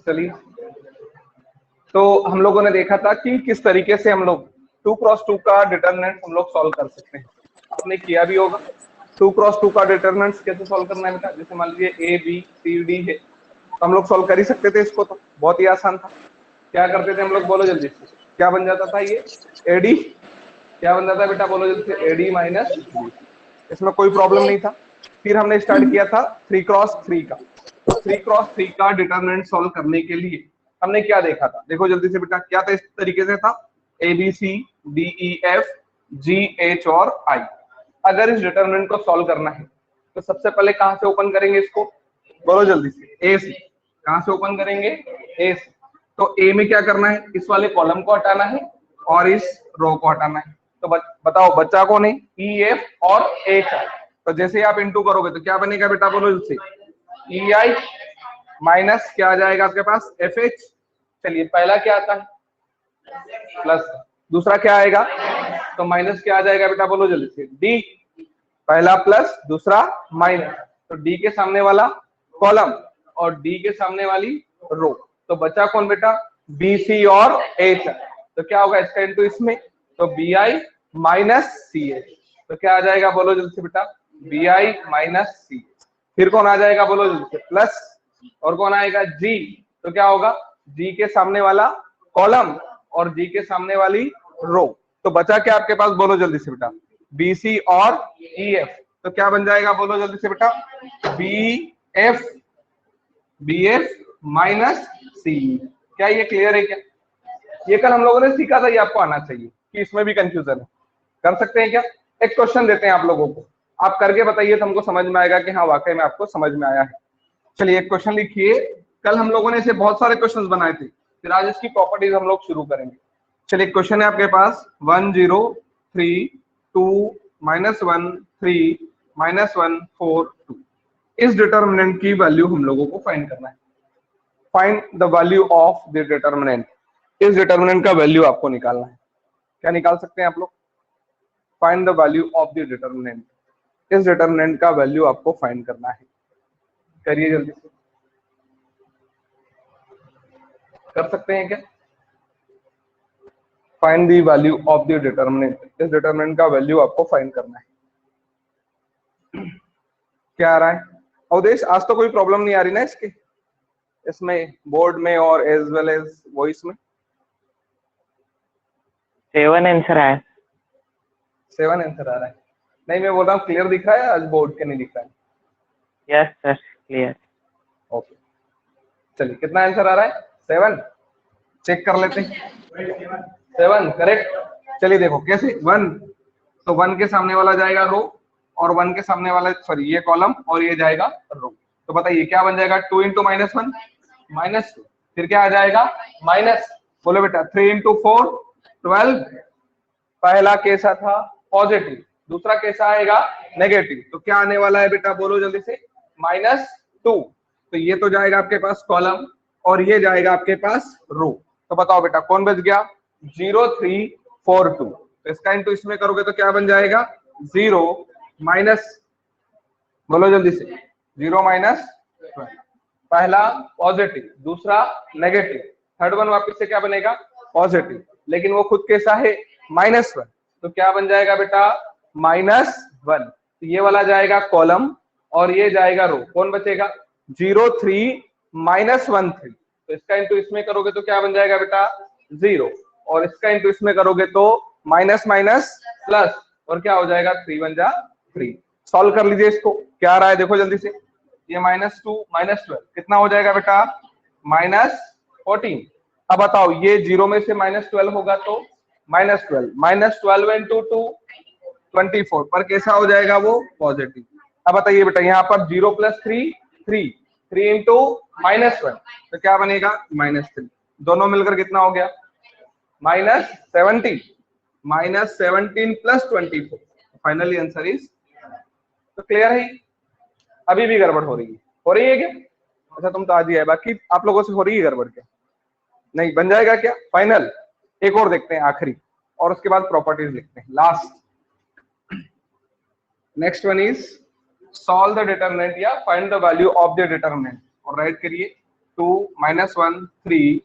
चलिए, तो हम लोगों ने देखा था कि किस तरीके से हम लोग 2x2 का डिटरमिनेंट हम लोग सॉल्व कर सकते हैं। आपने किया भी होगा। 2x2 का डिटरमिनेंट कैसे सॉल्व करना है बेटा? जैसे मान लीजिए ए बी सी डी है, तो हम लोग सॉल्व कर ही सकते थे इसको, तो बहुत ही आसान था। क्या करते थे हम लोग? बोलो जल्दी से। क्या बन जाता था ये? एडी। क्या बन जाता है बेटा? बोलो जल्दी से। A D minus B. इसमें कोई प्रॉब्लम नहीं था। फिर हमने स्टार्ट किया था 3x3 का। तो 3x3 का डिटरमिनेंट सॉल्व करने के लिए हमने क्या देखा था? देखो जल्दी से बेटा, क्या था? इस तरीके से था A B C D E F G H और आई। अगर इस डिटरमिनेंट को सॉल्व करना है तो सबसे पहले कहां से ओपन करेंगे इसको? बोलो जल्दी से। ए से। कहां से ओपन करेंगे? ए से। तो ए में क्या करना है? इस वाले कॉलम को हटाना है और इस रो को हटाना है। तो बताओ बच्चा कौन है? ई एफ और एच आई। तो जैसे आप इंटू करोगे तो क्या बनेगा बेटा? बोलो जल्दी से। ई आई माइनस क्या आ जाएगा आपके पास? F H. चलिए, पहला क्या आता है? प्लस। दूसरा क्या आएगा? तो माइनस क्या आ जाएगा बेटा? बोलो जल्दी से। डी। पहला प्लस, दूसरा माइनस। तो डी के सामने वाला कॉलम और डी के सामने वाली रो। तो बचा कौन बेटा? बी सी और एच। तो क्या होगा इसका इंटू इसमें? तो B I minus C H. तो क्या आ जाएगा? बोलो जल्दी से बेटा। B I minus C H. फिर कौन आ जाएगा? बोलो जल्दी से। प्लस। और कौन आएगा? जी। तो क्या होगा? जी के सामने वाला कॉलम और जी के सामने वाली रो। तो बचा क्या आपके पास? बोलो जल्दी से बेटा। बी सी और ई एफ। तो क्या बन जाएगा? बोलो जल्दी से बेटा। बी एफ माइनस सी। क्या ये क्लियर है क्या? ये कल हम लोगों ने सीखा था, ये आपको आना चाहिए कि इसमें भी कंफ्यूजन है। कर सकते हैं क्या? एक क्वेश्चन देते हैं आप लोगों को, आप करके बताइए तो हमको समझ में आएगा कि हाँ वाकई में आपको समझ में आया है। चलिए एक क्वेश्चन लिखिए। कल हम लोगों ने ऐसे बहुत सारे क्वेश्चंस बनाए थे, फिर आज इसकी प्रॉपर्टीज हम लोग शुरू करेंगे। चलिए क्वेश्चन है आपके पास 1 0 3 2 -1 3 -1 4 2। इस डिटर्मिनेंट की वैल्यू हम लोगों को फाइंड करना है। Find the value of the determinant. इस डिटर्मिनेंट का वैल्यू आपको निकालना है। क्या निकाल सकते हैं आप लोग? Find the value of the determinant. इस डिटर्मिनेंट का वैल्यू आपको फाइंड करना है। करिए जल्दी से। कर सकते हैं क्या? Find the value of the determinant. इस डिटर्मिनेंट का वैल्यू आपको फाइंड करना है। क्या आ रहा है अवधेश? आज तो कोई प्रॉब्लम नहीं आ रही ना इसमें बोर्ड में और एज वेल एज वॉइस में? 7 आंसर है। 7 आंसर आ रहा है? नहीं, मैं बोल रहा हूँ क्लियर दिख रहा है आज बोर्ड के? नहीं दिख रहा है? Yes sir, clear. ओके, चलिए कितना आंसर आ रहा है? 7। चेक कर लेते हैं। 7 करेक्ट। चलिए देखो कैसे। 1, तो 1 के सामने वाला जाएगा रो और 1 के सामने वाला, सॉरी ये कॉलम और ये जाएगा रो। तो बताइए क्या बन जाएगा? 2 × -1 -2। फिर क्या आ जाएगा? माइनस। बोलो बेटा। 3 × 4 12। पहला कैसा था? पॉजिटिव। दूसरा कैसा आएगा? नेगेटिव। तो क्या आने वाला है बेटा? बोलो जल्दी से। -2। तो ये तो जाएगा आपके पास कॉलम और ये जाएगा आपके पास रो। तो बताओ बेटा कौन बच गया? 0 3 4 2। तो इसका इंटू इसमें करोगे तो क्या बन जाएगा? 0 माइनस, बोलो जल्दी से। 0 -12। पहला पॉजिटिव, दूसरा नेगेटिव, थर्ड वन वापिस से क्या बनेगा? पॉजिटिव। लेकिन वो खुद कैसा है? -1। तो क्या बन जाएगा बेटा? -1। तो ये वाला जाएगा कॉलम और ये जाएगा रो। कौन बचेगा? 0 3 -1 3। तो इसका इंटू इसमें करोगे तो क्या बन जाएगा बेटा? 0। और इसका इंटू इसमें करोगे तो माइनस माइनस प्लस, और क्या हो जाएगा? 3 1 जा 3। सॉल्व कर लीजिए इसको। क्या आ रहा है देखो जल्दी से। ये -2 -12 कितना हो जाएगा बेटा? -14। अब बताओ ये 0 में से -12 होगा तो -12 -12 × 2 24 पर कैसा हो जाएगा? वो पॉजिटिव। अब बताइए बेटा यहाँ पर 0 + 3 3 3 × -1 तो क्या बनेगा? -3। दोनों मिलकर कितना हो गया? -17 -17 + 24। Finally answer is. तो क्लियर है? अभी भी गड़बड़ हो रही है? हो रही है क्या? अच्छा तुम तो आज ही है, बाकी आप लोगों से हो रही है गड़बड़ क्या? नहीं बन जाएगा क्या फाइनल? एक और देखते हैं आखिरी, और उसके बाद प्रॉपर्टीज लिखते हैं last. Next one is solve the determinant या find the value of the determinant. और राइट करिए 2 -1 3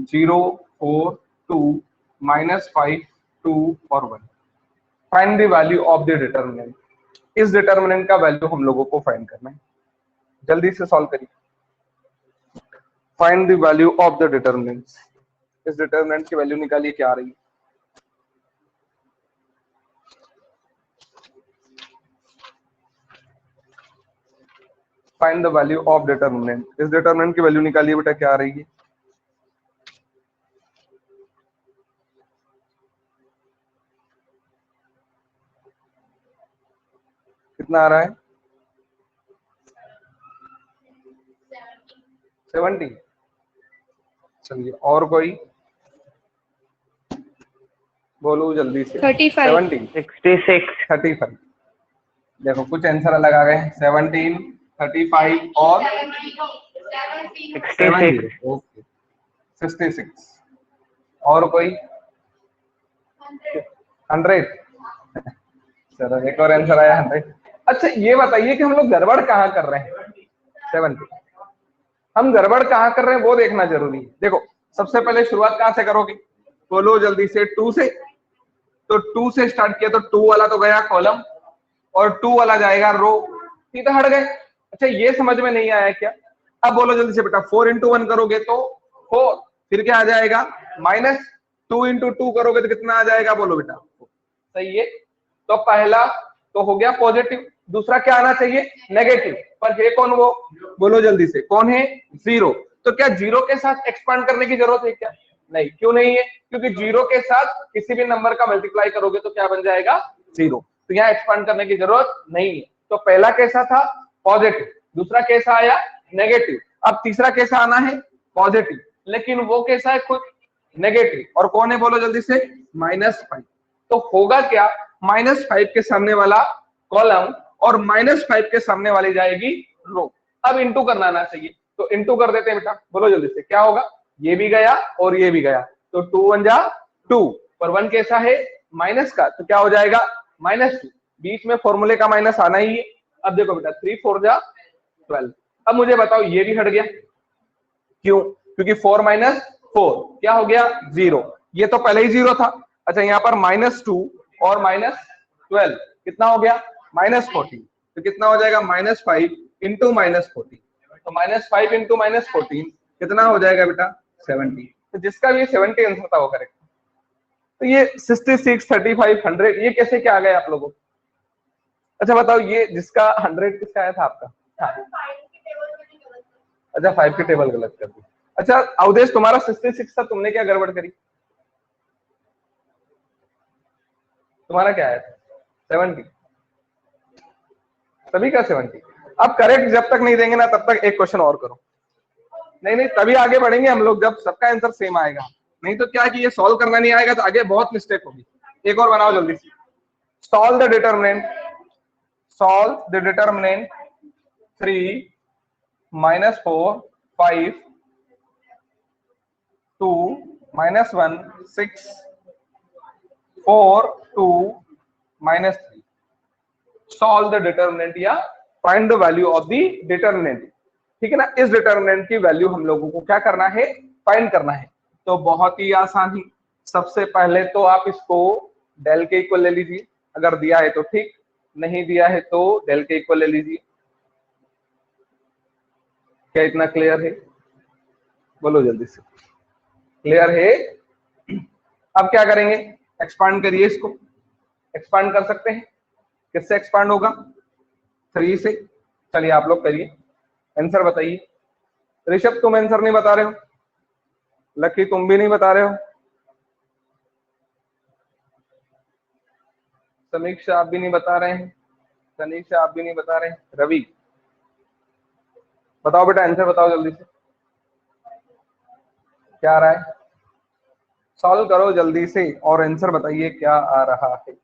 0 4 2 -5 2 और 1। Find the value of the determinant. इस डिटर्मिनेंट का वैल्यू हम लोगों को फाइंड करना है, जल्दी से सॉल्व करिए। Find the value of the determinant. इस डिटर्मिनेंट की वैल्यू निकालिए, क्या आ रही है। Find the value of determinant. इस डिटर्मिनेंट की वैल्यू निकालिए बेटा, क्या आ रही है। कितना आ रहा है? 70। चलिए और कोई बोलो जल्दी से। 35 17 66 35। देखो कुछ आंसर अलग आ गए। 17 35 और 66 ओके 66। और कोई 100। चलो एक और आंसर आया 100। अच्छा ये बताइए कि हम लोग गड़बड़ कहाँ कर रहे हैं। 70 हम गड़बड़ कहाँ कर रहे हैं वो देखना जरूरी है। देखो सबसे पहले शुरुआत कहाँ से करोगे, बोलो जल्दी से। 2 से। तो 2 से स्टार्ट किया तो 2 वाला तो गया कॉलम और 2 वाला जाएगा रो, ये तो हट गए। अच्छा ये समझ में नहीं आया क्या? अब बोलो जल्दी से बेटा। 4 × 1 करोगे तो 4, फिर क्या आ जाएगा -2 × 2 करोगे तो कितना आ जाएगा, बोलो बेटा। सही है। तो पहला तो हो गया पॉजिटिव, दूसरा क्या आना चाहिए नेगेटिव, पर है कौन वो, बोलो जल्दी से कौन है, 0। तो क्या 0 के साथ एक्सपांड करने की जरूरत है क्या? नहीं। क्यों नहीं है? क्योंकि 0 के साथ किसी भी नंबर का मल्टीप्लाई करोगे तो क्या बन जाएगा 0। तो यहाँ एक्सपांड करने की जरूरत नहीं है। तो पहला कैसा था पॉजिटिव, दूसरा कैसा आया नेगेटिव, अब तीसरा कैसा आना है पॉजिटिव, लेकिन वो कैसा है खुद नेगेटिव। और कौन है बोलो जल्दी से -5। तो होगा क्या, -5 के सामने वाला कॉलम और -5 के सामने वाली जाएगी रो। अब इंटू करना आना चाहिए, तो इंटू कर देते हैं बेटा, बोलो जल्दी से क्या होगा। ये भी गया और ये भी गया, तो 2 × 1 = 2, पर 1 कैसा है माइनस का, तो क्या हो जाएगा -2। बीच में फॉर्मूले का माइनस आना ही है। अब देखो बेटा 3 × 4 = 12। अब मुझे बताओ ये भी हट गया, क्यों? क्योंकि 4 - 4 क्या हो गया 0, ये तो पहले ही 0 था। अच्छा यहाँ पर -2 और -12 कितना हो गया -14, तो कितना हो जाएगा -5 × -14, तो -5 × -14 कितना हो जाएगा बेटा 70। तो जिसका भी 70 आंसर था वो करेक्ट। तो ये 66 35 100 ये कैसे क्या आ गए आप लोगों को? अच्छा बताओ ये जिसका 100 किसका आया था आपका? हाँ। अच्छा 5 की टेबल गलत कर दी। अच्छा अवधेश तुम्हारा 66 था, तुमने क्या गड़बड़ करी? तुम्हारा क्या आया था 70, सभी का 70। अब करेक्ट जब तक नहीं देंगे ना तब तक एक क्वेश्चन और करो। नहीं तभी आगे बढ़ेंगे हम लोग जब सबका आंसर सेम आएगा, नहीं तो क्या कि ये सॉल्व करना नहीं आएगा तो आगे बहुत मिस्टेक होगी। एक और बनाओ जल्दी से। Solve the determinant 3 -4 5 2 -1 6 4 2 -3। Solve the determinant या find the value of the determinant. ठीक है ना, इस डिटरमिनेंट की वैल्यू हम लोगों को क्या करना है फाइंड करना है। तो बहुत ही आसान ही, सबसे पहले तो आप इसको डेल के इक्वल ले लीजिए, अगर दिया है तो ठीक, नहीं दिया है तो डेल के इक्वल ले लीजिए। क्या इतना क्लियर है? बोलो जल्दी से, क्लियर है? अब क्या करेंगे, एक्सपांड करिए इसको। एक्सपांड कर सकते हैं, किससे एक्सपांड होगा 3 से। चलिए आप लोग करिए, आंसर बताइए। ऋषभ तुम आंसर नहीं बता रहे हो, लकी तुम भी नहीं बता रहे हो, समीक्षा आप भी नहीं बता रहे हैं, तनीषा आप भी नहीं बता रहे हैं, रवि बताओ बेटा आंसर बताओ जल्दी से, क्या आ रहा है? सॉल्व करो जल्दी से और आंसर बताइए क्या आ रहा है।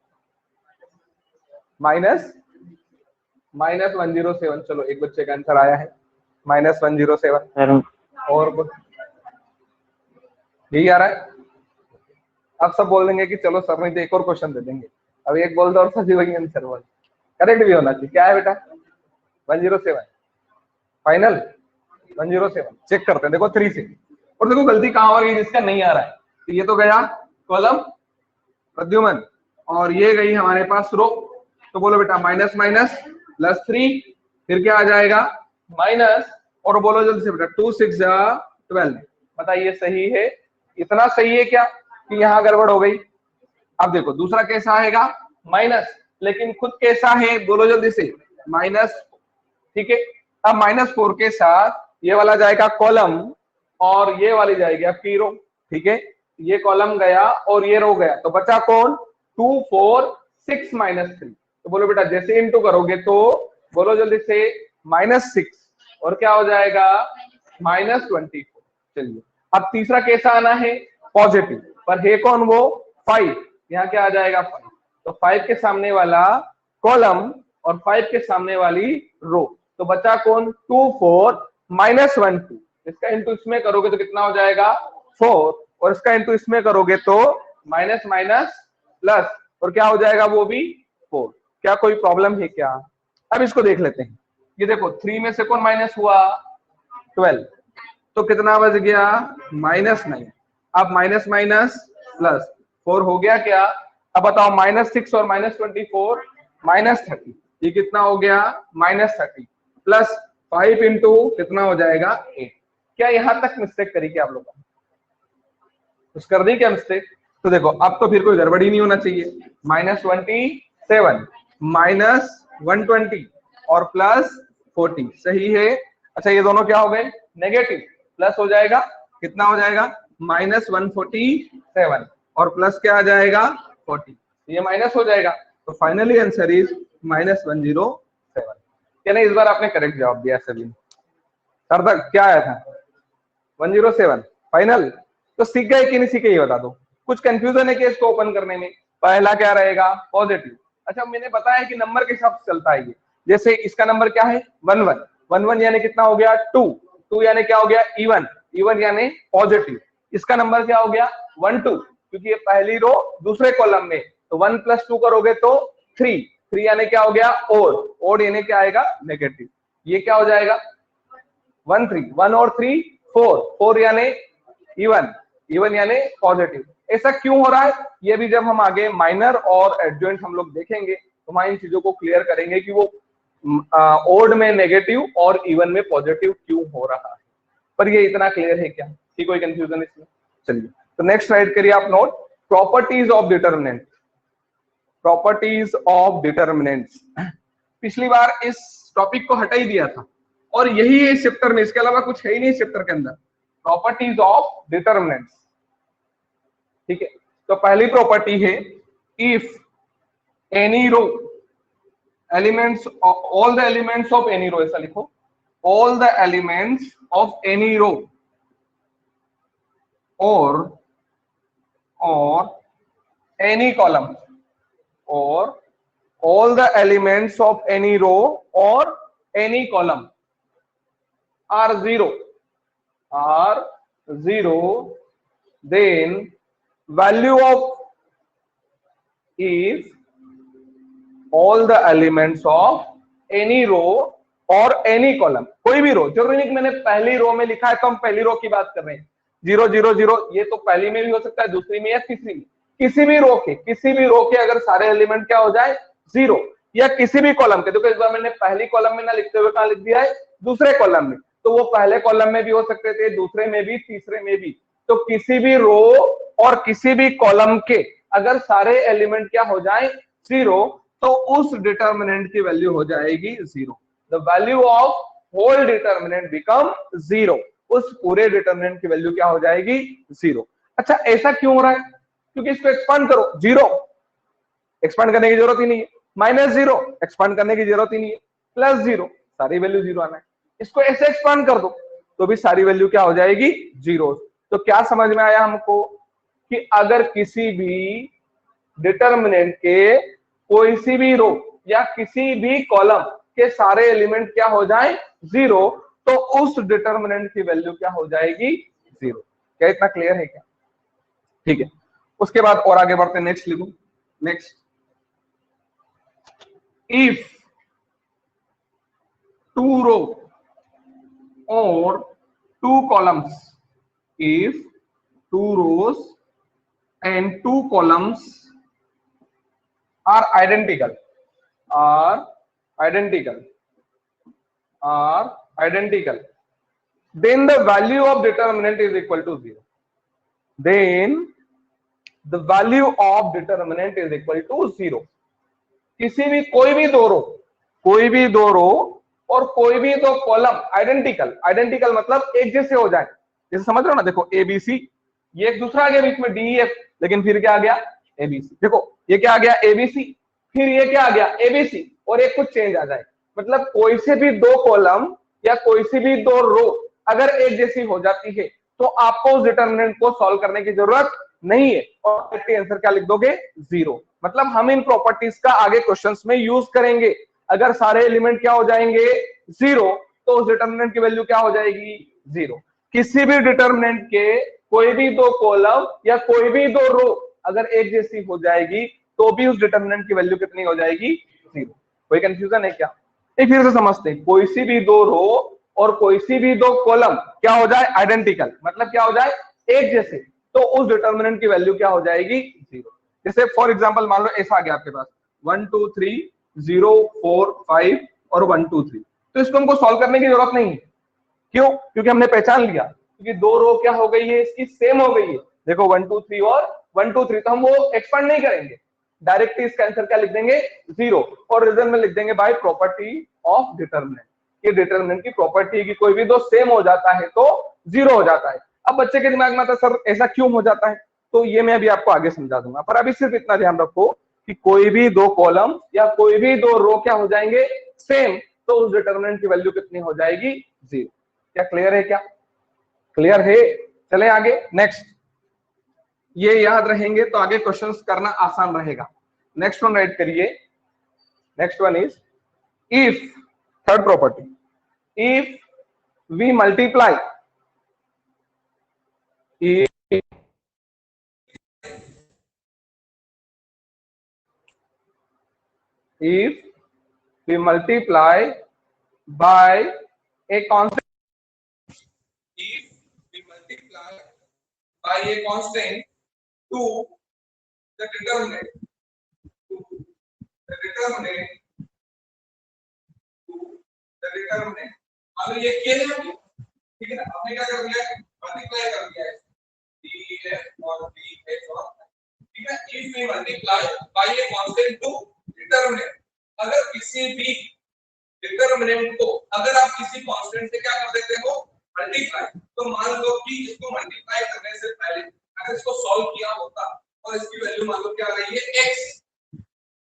-107। चलो एक बच्चे का आंसर आया है -107। सर और कुछ यही आ रहा है? अब सब बोल देंगे कि चलो सर नहीं तो एक और क्वेश्चन दे देंगे। अब एक बोल दो और सभी वही आंसर बोल, करेक्ट भी होना चाहिए। क्या है बेटा 107 फाइनल? 107 चेक करते हैं, देखो 3 से, और देखो गलती कहां हो रही है जिसका नहीं आ रहा है। तो ये तो गया कॉलम प्रद्युमन, और ये गई हमारे पास रो। तो बोलो बेटा माइनस माइनस प्लस 3, फिर क्या आ जाएगा माइनस, और बोलो जल्दी से बेटा 2 6 12। बताइए सही है? इतना सही है क्या कि यहाँ गड़बड़ हो गई? अब देखो दूसरा कैसा आएगा माइनस, लेकिन खुद कैसा है बोलो जल्दी से माइनस। ठीक है, अब -4 के साथ ये वाला जाएगा कॉलम और ये वाली जाएगी आपकी रो। ठीक है, ये कॉलम गया और ये रो गया, तो बचा कौन 2 4 6 -3। तो बोलो बेटा जैसे इनटू करोगे तो बोलो जल्दी से -6 और क्या हो जाएगा -24। चलिए अब तीसरा कैसा आना है पॉजिटिव, पर है कौन वो 5, यहाँ क्या आ जाएगा 5। तो 5 के सामने वाला कॉलम और 5 के सामने वाली रो, तो बचा कौन 2 4 -1 2। इसका इंटू इसमें करोगे तो कितना हो जाएगा 4, और इसका इंटू इसमें करोगे तो माइनस माइनस प्लस, और क्या हो जाएगा वो भी 4। क्या कोई प्रॉब्लम है क्या? अब इसको देख लेते हैं। ये देखो 3 में से कौन माइनस हुआ 12, तो कितना बच गया -9। अब माइनस माइनस प्लस 4 हो गया क्या? अब बताओ -6 और -24 -30, ये कितना हो गया -30 प्लस 5 इंटू कितना हो जाएगा 8। क्या यहां तक मिस्टेक करी क्या आप लोगों ने? कुछ कर दी क्या मिस्टेक? तो देखो अब तो फिर कोई गड़बड़ी नहीं होना चाहिए। -27 -120 और +40 सही है। अच्छा ये दोनों क्या हो गए नेगेटिव, प्लस हो जाएगा, कितना हो जाएगा -147 और प्लस क्या आ जाएगा 40, ये माइनस हो जाएगा। तो फाइनली आंसर इज -107। क्या नहीं, इस बार आपने करेक्ट जवाब दिया सभी ने। सर तक क्या आया था 107 फाइनल। तो सीख गए कि नहीं सीखे ये बता दो। कुछ कंफ्यूजन है कि इसको ओपन करने में? पहला क्या रहेगा पॉजिटिव। अच्छा मैंने बताया कि नंबर के हिसाब से चलता है ये। जैसे इसका नंबर क्या है 11 11 यानी कितना हो गया 2 2 यानी क्या हो गया इवन इवन यानी पॉजिटिव। इसका नंबर क्या हो गया 1 2, क्योंकि ये पहली रो दूसरे कॉलम में, तो 1 + 2 करोगे तो 3 3 यानी क्या हो गया ओड यानी क्या आएगा नेगेटिव। ये क्या हो जाएगा 1 3 1 और 3 4 4 यानी इवन यानी पॉजिटिव। ऐसा क्यों हो रहा है ये भी जब हम आगे माइनर और एडजॉइंट हम लोग देखेंगे तो हम इन चीजों को क्लियर करेंगे कि वो ओड में नेगेटिव और इवन में पॉजिटिव क्यों हो रहा है। पर ये इतना क्लियर है क्या कि कोई कंफ्यूजन इसमें? चलिए तो नेक्स्ट राइट करिए आप note, properties of determinant. Properties of determinants पिछली बार इस टॉपिक को हटा ही दिया था और यही है इस चैप्टर में, इसके अलावा कुछ है ही नहीं इस चैप्टर के अंदर। प्रॉपर्टीज ऑफ डिटर्मिनेंट्स, ठीक है। तो पहली प्रॉपर्टी है if any row elements all the elements of any row, ऐसा लिखो all the elements of any row और any column or all the elements of any row or any column are zero then value of if all the elements of any row or any column, कोई भी रो, जरूरी नहीं कि मैंने पहली रो में लिखा है तो हम पहली रो की बात कर रहे हैं 0 0 0, ये तो पहली में भी हो सकता है दूसरी में या तीसरी में। किसी भी रो के अगर सारे एलिमेंट क्या हो जाए 0, या किसी भी कॉलम के, देखो इस बार मैंने पहली कॉलम में ना लिखते हुए कहां लिख दिया है दूसरे कॉलम में, तो वो पहले कॉलम में भी हो सकते थे दूसरे में भी तीसरे में भी। तो किसी भी रो और किसी भी कॉलम के अगर सारे एलिमेंट क्या हो जाए 0, तो उस डिटर्मिनेंट की वैल्यू हो जाएगी 0। The value of whole determinant become 0, उस पूरे डिटर्मिनेंट की वैल्यू क्या हो जाएगी 0। अच्छा ऐसा क्यों हो रहा है? क्योंकि इसको एक्सपांड करो 0, एक्सपांड करने की जरूरत ही नहीं है, -0 एक्सपांड करने की जरूरत ही नहीं है, +0 सारी वैल्यू 0 आना है। इसको ऐसे एक्सपांड कर दो तो भी सारी वैल्यू क्या हो जाएगी 0। तो क्या समझ में आया हमको कि अगर किसी भी डिटर्मिनेंट के कोई सी भी रो या किसी भी कॉलम के सारे एलिमेंट क्या हो जाए 0, तो उस डिटर्मिनेंट की वैल्यू क्या हो जाएगी 0। क्या इतना क्लियर है क्या? ठीक है, उसके बाद और आगे बढ़ते, नेक्स्ट लिखो। Next, if two row or two columns, if two rows and two columns are identical, are identical, are identical, then the value of determinant is equal to 0. Then the value of determinant is equal to 0. किसी भी कोई भी दो रो, कोई भी दो रो और कोई भी दो कॉलम आइडेंटिकल, आइडेंटिकल मतलब एक जैसे हो जाए, जैसे समझ रहे हो ना, देखो एबीसी, ये एक दूसरा आ गया बीच में डीईएफ, लेकिन फिर क्या आ गया एबीसी, देखो ये क्या आ गया एबीसी, फिर ये क्या आ गया एबीसी, और एक कुछ चेंज आ जाए, मतलब कोई से भी दो कॉलम या कोई सी भी दो रो अगर एक जैसी हो जाती है तो आपको उस डिटरमिनेंट को सॉल्व करने की जरूरत नहीं है, और आंसर क्या लिख दोगे 0। मतलब हम इन प्रॉपर्टीज का आगे क्वेश्चंस में यूज करेंगे। अगर सारे एलिमेंट क्या हो जाएंगे 0, तो उस डिटरमिनेंट की वैल्यू क्या हो जाएगी 0। किसी भी डिटरमिनेंट के कोई भी दो कॉलम या कोई भी दो रो अगर एक जैसी हो जाएगी तो भी उस डिटरमिनेंट की वैल्यू कितनी हो जाएगी 0। कोई कंफ्यूजन है क्या? एक फिर से समझते हैं, कोई सी भी दो रो और कोई सी भी दो कॉलम क्या हो जाए आइडेंटिकल, मतलब क्या हो जाए एक जैसे, तो उस डिटरमिनेंट की वैल्यू क्या हो जाएगी 0। जैसे फॉर एग्जांपल मान लो ऐसा आ गया आपके पास 1 2 3 0 4 5 और 1 2 3, तो इसको हमको सॉल्व करने की जरूरत नहीं है। क्यों? क्योंकि हमने पहचान लिया, क्योंकि दो रो क्या हो गई है इसकी सेम हो गई है, देखो 1 2 3 और 1 2 3, तो हम वो एक्सपांड नहीं करेंगे, डायरेक्टली इसका आंसर क्या लिख देंगे 0, और रिजल्ट में लिख देंगे बाय प्रॉपर्टी ऑफ डिटरमिनेंट। ये डिटरमिनेंट की प्रॉपर्टी है कि कोई भी दो सेम हो जाता है तो 0 हो जाता है। अब बच्चे के दिमाग में आता है सर ऐसा क्यों हो जाता है, तो ये मैं अभी आपको आगे समझा दूंगा, पर अभी सिर्फ इतना ध्यान रखो कि कोई भी दो कॉलम या कोई भी दो रो क्या हो जाएंगे सेम, तो उस डिटरमिनेंट की वैल्यू कितनी हो जाएगी 0। क्या क्लियर है? क्या क्लियर है? चलें आगे नेक्स्ट, ये याद रहेंगे तो आगे क्वेश्चंस करना आसान रहेगा। नेक्स्ट वन राइट करिए, next one is if, third property, if we multiply, if we multiply by a constant, if we multiply by a constant to the determinant, to the determinant, to the determinant, अगर ये किया है ठीक है ना, आपने क्या कर दिया मल्टीप्लाई कर दिया है df और dx और ठीक है, if we multiply by a constant to determinant, अगर किसी भी डिटरमिनेंट को अगर आप किसी कांस्टेंट से क्या कर देते हो मल्टीप्लाई, तो मान लो कि इसको मल्टीप्लाई करने से पहले अगर इसको सॉल्व किया होता और इसकी वैल्यू मान लो क्या आ रही है x,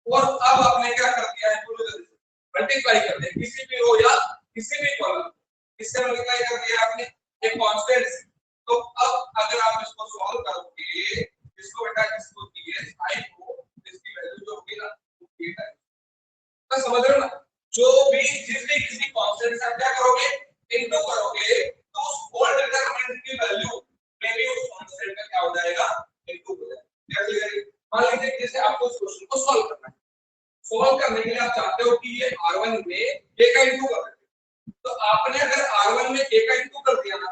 और अब आपने क्या कर दिया है पूरी तरह से मल्टीप्लाई कर दिया किसी भी रो या किसी भी कॉलम, इससे मल्टीप्लाई कर दिया आपने एक कांस्टेंट से, तो अब अगर आप इसको सॉल्व करोगे इसको बेटा इसको ds i को इसकी वैल्यू जो होगी ना वो 8 है। तो समझ रहे हो ना, जो भी जिस भी किसी कांस्टेंट से क्या करोगे इनटू करोगे तो उस होल डिटरमिनेंट की वैल्यू में भी उस कांस्टेंट का क्या हो जाएगा इनटू हो जाएगा। क्या क्लियर है? मान लीजिए जैसे आपको इस क्वेश्चन को सॉल्व करना है, सॉल्व करने के लिए आप चाहते हो कि ये r1 में a का इनटू कर दे, तो आपने अगर r1 में a का इनटू कर दिया ना,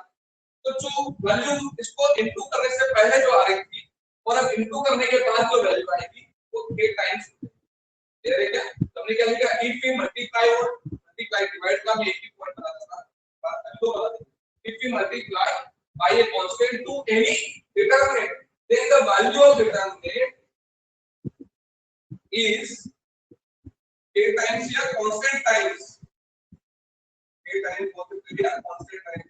तो जो वैल्यू इसको इनटू करने से पहले जो आ रही थी और अब इनटू करने के बाद जो वैल्यू आएगी वो a टाइम्स है क्या? हमने क्या लिखा इफ वी मल्टीप्लाई और मल्टीप्लाई डिवाइड का मैं एक ही पॉइंट बता था, तो बता दें if we multiply by a constant to any determinant then the value of determinant is a times या constant times, a times constant या कांस्टेंट टाइम्स,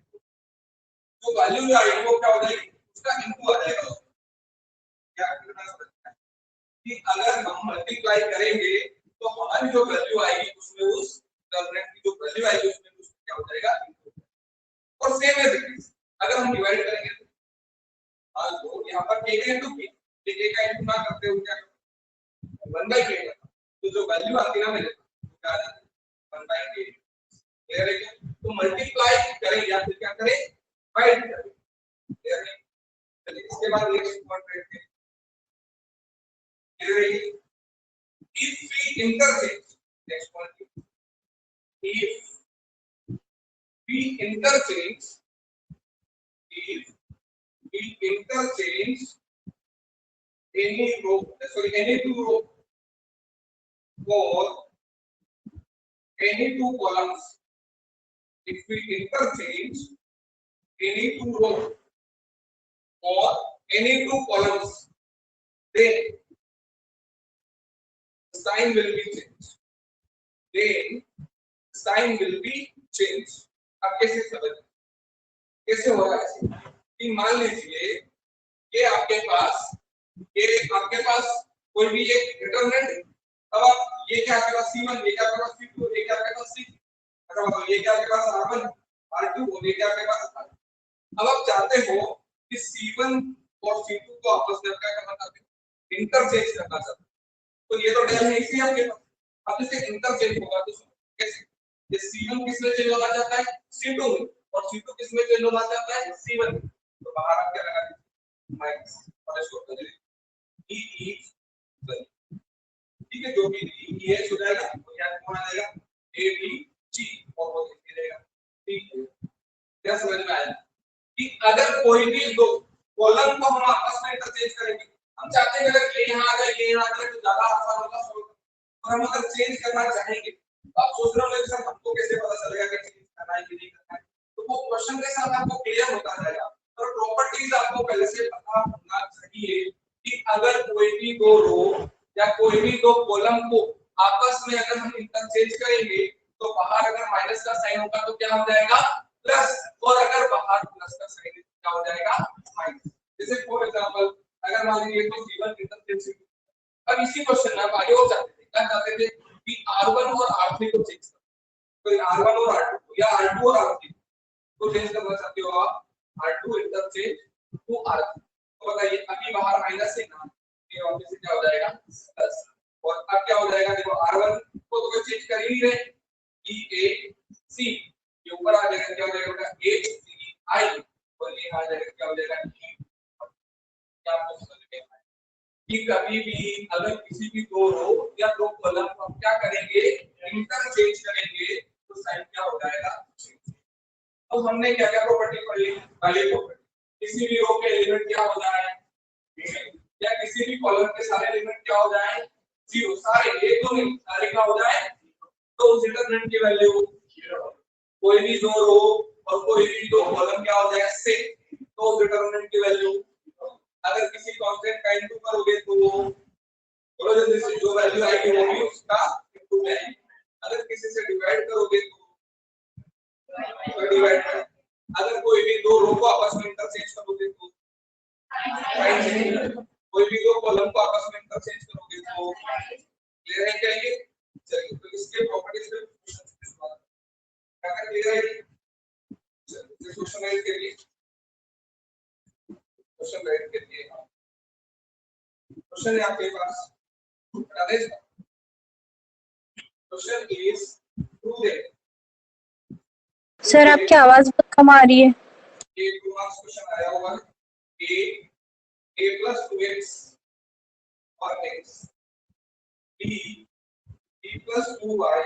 तो वैल्यू जो आएगी वो क्या हो जाएगी उसका इनटू आ जाएगा। क्या कि अगर हम मल्टीप्लाई करेंगे तो हमारी जो वैल्यू आएगी उसमें उस डिटरमिनेंट की जो वैल्यू आएगी उसमें उसमें क्या हो जाएगा और सेम है दिस अगर हम डिवाइड करेंगे तो आज तो यहां पर k का इनटू k, k का इनटू ना करते हो क्या 1/k का, तो जो वैल्यू आती है ना मेरे क्या आ जाती है 1/k। क्लियर है क्या? तो मल्टीप्लाई करें या फिर क्या करें डिवाइड करें। क्लियर है? चलिए इसके बाद नेक्स्ट पॉइंट देखते हैं। If we interchange, next one, if we interchange if we interchange any row, sorry, any two row or any two columns. If we interchange any two row or any two columns, then sign will be changed. Then sign will be changed. अब कैसे समझ, कैसे हो रहा है कि मान लीजिए ये आपके पास कोई भी एक डिटरमिनेंट है। अब आप ये क्या आपके पास C1, ये क्या आपके पास C2, ये क्या आपके पास C, अच्छा मतलब ये क्या आपके पास R1, R2 और ये क्या आपके पास R। अब आप चाहते हो कि C1 और C2 को आपस में क्या करना चाहते हो, इंटरचेंज करना चाहते हो। तो ये तो डेल है इसी आपके पास, अब इसे इंटरचेंज होगा तो कैसे, ये C1 किस में चेंज होना चाहता है C2 में, और C2 किस में चेंज होना चाहता है C1 में। तो बाहर आप क्या लगा दीजिए माइनस और इसको कर दीजिए E ठीक है, जो भी EH हो जाएगा वो यहाँ कौन आ जाएगा ABG और वो लिख देगा। ठीक है, क्या समझ में आया कि अगर कोई भी दो कॉलम को हम आपस में इंटरचेंज करेंगे, हम चाहते हैं अगर ये यहाँ आ जाए ये यहाँ आ जाए तो ज्यादा आसान होगा सॉल्व, और हम अगर चेंज करना चाहेंगे तो आप सोच रहे होंगे सर हमको कैसे पता चलेगा कि चेंज करना है कि नहीं करना है, तो वो क्वेश्चन के साथ आपको क्लियर होता जाएगा। और प्रॉपर्टीज आपको पहले से पता होना चाहिए कि अगर कोई भी दो रो या कोई भी दो कॉलम को आपस में अगर हम इंटरचेंज करेंगे तो बाहर अगर माइनस का साइन होगा तो क्या हो जाएगा प्लस, और अगर बाहर प्लस का साइन क्या हो जाएगा माइनस। जैसे फॉर एग्जांपल अगर मान लीजिए तो C1 इंटरचेंज, अब इसी क्वेश्चन में आप आगे और जाते थे, क्या चाहते थे कि R1 और R3 को चेंज करो, तो R1 और R2 या R2 और R3 को चेंज करना चाहते हो आप, R2 इंटरचेंज टू R3, तो बताइए अभी बाहर माइनस है ना, ये वापस से क्या हो जाएगा प्लस, और अब क्या हो जाएगा देखो R1 को तो चेंज कर ही नहीं रहे EAC, ये ऊपर आ जाएगा क्या हो जाएगा HCI, और ये आ जाएगा क्या हो जाएगा क्या आपको समझ में आया कि कभी भी अगर किसी भी दो रो या दो कॉलम को हम क्या करेंगे इंटरचेंज करेंगे तो साइन क्या हो जाएगा। तो हमने क्या क्या प्रॉपर्टी पढ़ी, पहली प्रॉपर्टी किसी भी रो के एलिमेंट क्या हो जाए या किसी भी कॉलम के सारे एलिमेंट क्या हो जाए जीरो, सारे एक दो नहीं सारे क्या हो जाए, तो उस डिटरमिनेंट की वैल्यू कोई भी दो रो और कोई भी दो कॉलम क्या हो जाए सेम, तो उस डिटरमिनेंट की वैल्यू अगर किसी कांस्टेंट का इनटू करोगे तो बोलो जल्दी से जो वैल्यू आएगी वो भी उसका इनटू है, अगर किसी से डिवाइड करोगे तो डिवाइड, अगर कोई भी दो रो को आपस में इंटरचेंज करोगे तो कोई भी दो कॉलम को आपस में इंटरचेंज करोगे तो क्लियर है क्या ये। चलिए तो इसके प्रॉपर्टीज पे क्वेश्चन की शुरुआत क्या क्लियर है। चलिए क्वेश्चन राइट करिए, क्वेश्चन राइट करिए, क्वेश्चन है आपके पास बता दें, question is prove that, sir आपकी आवाज बहुत कम आ रही है। ये 2 मार्क्स क्वेश्चन आया होगा a plus 2x और x b plus 2y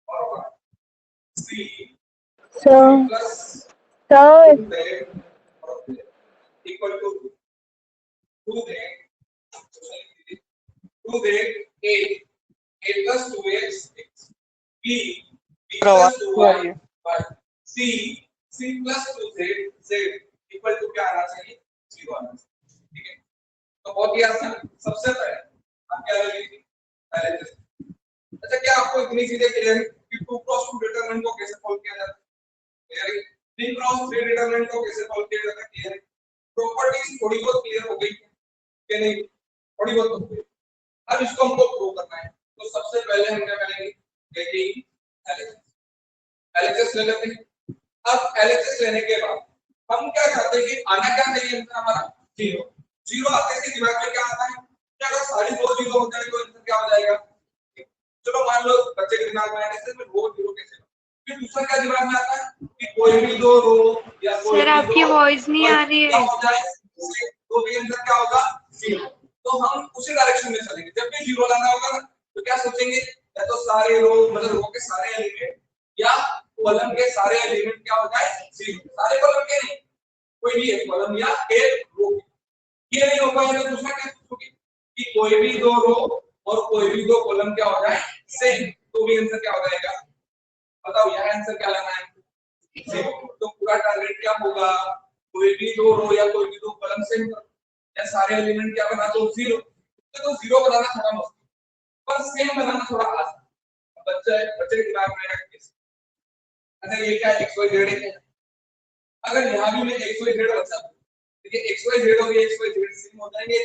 और y c plus sir 2z और z equal to 2z a plus 2x x b plus 2y y c plus 2z z equal to क्या आना चाहिए 0 आना चाहिए। ठीक है, तो बहुत ही आसान, सबसे पहले आप क्या करेंगे पहले टेस्ट। अच्छा क्या आपको इतनी चीजें क्लियर है कि 2 क्रॉस 2 डिटरमिनेंट को कैसे सॉल्व किया जाता है, क्लियर है 3 क्रॉस 3 डिटरमिनेंट को कैसे सॉल्व किया जाता है, क्लियर है, प्रॉपर्टीज थोड़ी बहुत क्लियर हो गई कि नहीं, थोड़ी बहुत हो गई। अब इसको हमको प्रूव करना है, तो सबसे पहले हम क्या करेंगे लेकिन एलएचएस ले लेते हैं। अब एलएचएस लेने के बाद हम क्या चाहते हैं कि आना क्या चाहिए आंसर हमारा 0, 0 आते ही दिमाग में क्या आता है कि अगर सारी दो 0 हो जाए तो आंसर क्या हो जाएगा। चलो मान लो बच्चे के दिमाग में आया इसमें वो 0 कैसे, फिर दूसरा क्या दिमाग में आता है कि कोई भी दो रो या कोई सर आपकी वॉइस नहीं आ रही है, हो जाए तो भी आंसर क्या होगा 0। तो हम उसी डायरेक्शन में चलेंगे, जब भी 0 लाना होगा ना तो क्या सोचेंगे या तो सारे रो मतलब रो के सारे एलिमेंट या कॉलम के सारे एलिमेंट क्या हो जाए 0, सारे कॉलम के नहीं, कोई भी एक कॉलम या एक रो। ये नहीं हो पाएगा तो दूसरा क्या पूछोगे कि कोई भी दो रो और कोई भी दो कॉलम क्या हो जाए सेम, तो भी आंसर क्या हो जाएगा, बताओ यहाँ आंसर क्या लेना है सेम। तो पूरा टारगेट क्या होगा, कोई भी दो रो या कोई भी दो कॉलम सेम या सारे एलिमेंट क्या बना दो 0, तो 0 बनाना थोड़ा मुश्किल पर सेम बनाना थोड़ा आसान। बच्चे के दिमाग में आएगा कैसे, अच्छा ये क्या एक्स वाई जेड है, अगर यहाँ भी मैं एक्स वाई जेड बचा देखिए एक्स वाई जेड और एक्स वाई जेड सेम हो जाएंगे,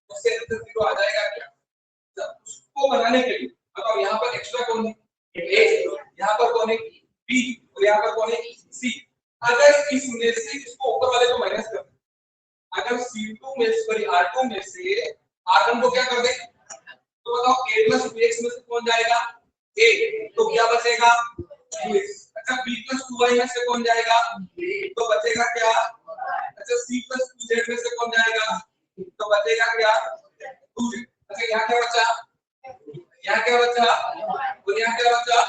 उससे आंसर 0 आ जाएगा क्या। उसको बनाने के लिए बताओ यहाँ पर एक्स वाई कौन है a, यहाँ पर कौन है b और यहाँ पर कौन है c। अगर इसमें से इसको ऊपर वाले को माइनस कर दे, अगर c2 में सॉरी r2 में से r1 को क्या कर दे, तो बताओ a plus 2x में से कौन जाएगा a, तो क्या बचेगा 2x। अच्छा b plus 2y में से कौन जाएगा तो बचेगा क्या, अच्छा c plus 2z में से कौन जाएगा तो बचेगा क्या 2z। अच्छा यहाँ क्या बचा, यहाँ क्या बचा और यहाँ क्या बचा,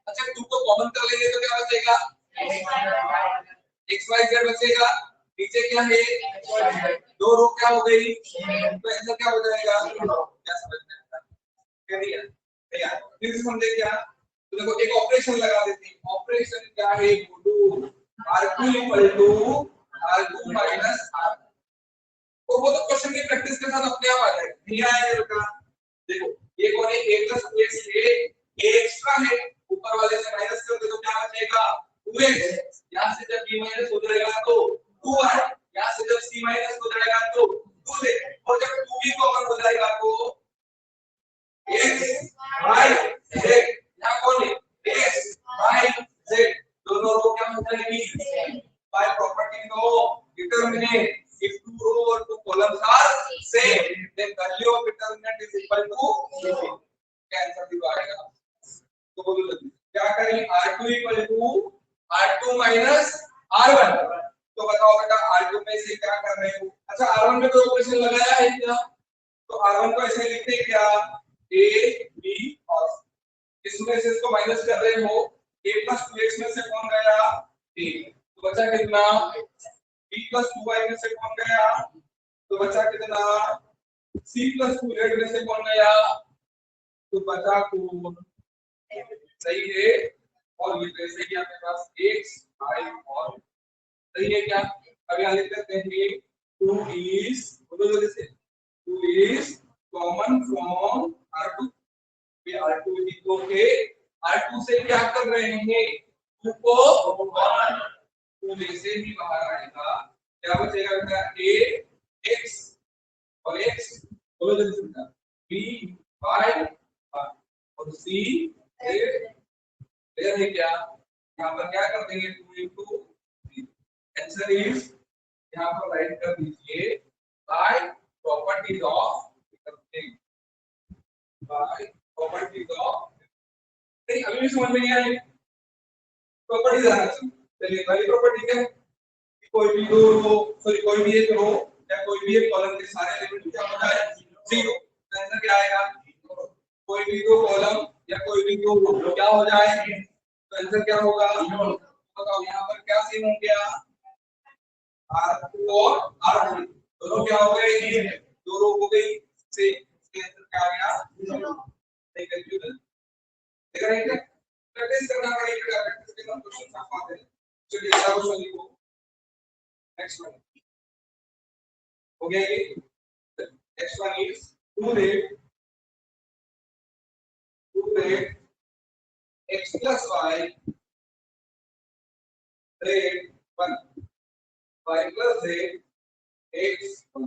अच्छा 2 को कॉमन कर लेंगे तो क्या बचेगा x y z बचेगा, नीचे क्या है दो रो क्या हो गई, तो आंसर क्या हो जाएगा, क्या समझ में आता है भैया फिर से समझे क्या। तो देखो एक ऑपरेशन लगा देते हैं, ऑपरेशन क्या है गुडू r2 = r2 माइनस r, तो वो तो क्वेश्चन की प्रैक्टिस के साथ अपने आप आ जाएगा, नहीं आएगा बेटा। देखो ये कौन है a plus 2x है, a एक्स्ट्रा है ऊपर वाले से माइनस कर दे तो क्या बचेगा 2x, यहां से जब b माइनस हो जाएगा तो 2y, यहां से जब c माइनस हो जाएगा तो 2z, और जब 2b कॉमन हो जाएगा तो x y z, यहां कौन है x y z, दोनों रो क्या हो जाएगी by property of determinant if two row or two columns are same then value of determinant is equal to 0, क्या आंसर दिया आएगा। तो बोलो जल्दी क्या करें, r2 = r2 minus r1, तो बताओ बेटा r2 में से क्या कर रहे हो, अच्छा r1 में कोई ऑपरेशन लगाया है क्या, तो r1 को ऐसे लिखते हैं क्या a b और इसमें से इसको माइनस कर रहे हो, a plus 2x में से कौन गया a, तो बचा कितना b plus 2y में से कौन गया तो बचा कितना c plus 2z में से कौन गया तो बचा कौन, सही है। और ये तो सही है आपके पास x y और सही है क्या, अब यहां लिख देते हैं 2 is बोलो जल्दी से 2 is common from r2, ये r2 को के r2 से क्या कर रहे हैं 2 को कॉमन, 2 में से ही बाहर आएगा क्या बचेगा बेटा a x और x बोलो जल्दी से b y और c क्लियर है क्या, यहाँ पर क्या कर देंगे 2 into 3, आंसर इज यहाँ पर राइट कर दीजिए by properties of determinant, by properties of, नहीं अभी भी समझ में नहीं आई प्रॉपर्टीज आना चाहिए। चलिए पहली प्रॉपर्टी क्या है, कोई भी दो रो सॉरी कोई भी एक रो या कोई भी एक कॉलम के सारे एलिमेंट क्या हो जाए 0, तो आंसर क्या आएगा, कोई भी दो कॉलम या कोई भी दो रो क्या हो जाए तो आंसर क्या होगा, बताओ यहाँ पर क्या सेम हो गया r2 और r3 दोनों क्या हो गए दो रो हो गई से, इसका आंसर क्या आ गया 0, नहीं कंफ्यूजन देख रहे हैं, प्रैक्टिस करना पड़ेगा, प्रैक्टिस के बाद क्वेश्चन आप पाते हैं। चलिए अगला क्वेश्चन लिखो, नेक्स्ट वन हो गया ये, next one is 2 x plus y z 1 y plus z x 1